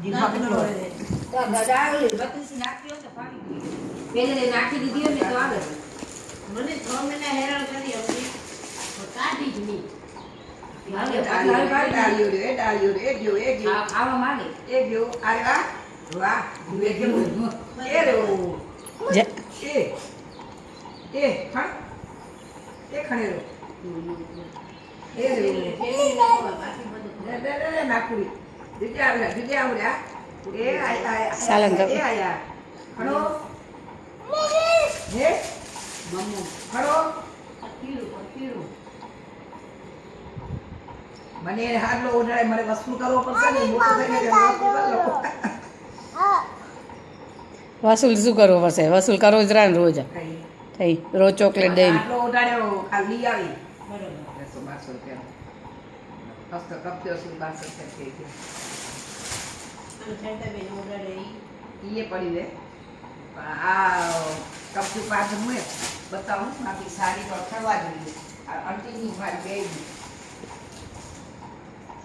જીભા કેટલો તો ગડાવલી બત્રીસી નાખ્યો તો પાણી પી પેલે નાખી દીધી ને તો આવે મને 6 મહિના હેરાન કરી હવે તો કાઢી જ નહીં ડાળિયો રે આવા માંગે એ ગયો અરે વાહ વાહ એ ગયો એ રો એ ખણ એ ખણેરો એ રે નાખુડી દીદી આવ્યા એ આયા સાલંગ એ આયા ખણો હે મમ્મુ ખણો પકીડું મને હાડલો ઉડાડે મારે વસૂલ કરવો પડશે ને મોટો થઈને વસૂલ શું કરવો પડશે? વસૂલ કરવો જ રહે ને રોજ થઈ રોજ ચોકલેટ દઈને હાડલો ઉડાડ્યો ખાલી આવી બરોબર 112 રૂપિયા હસ્તો કપજો શું 12 રૂપિયા થઈ ગયો ये पड़ी है कपचू पास में बताऊं मारी साड़ी पर खड़वा दी आंटी नहीं मारी गई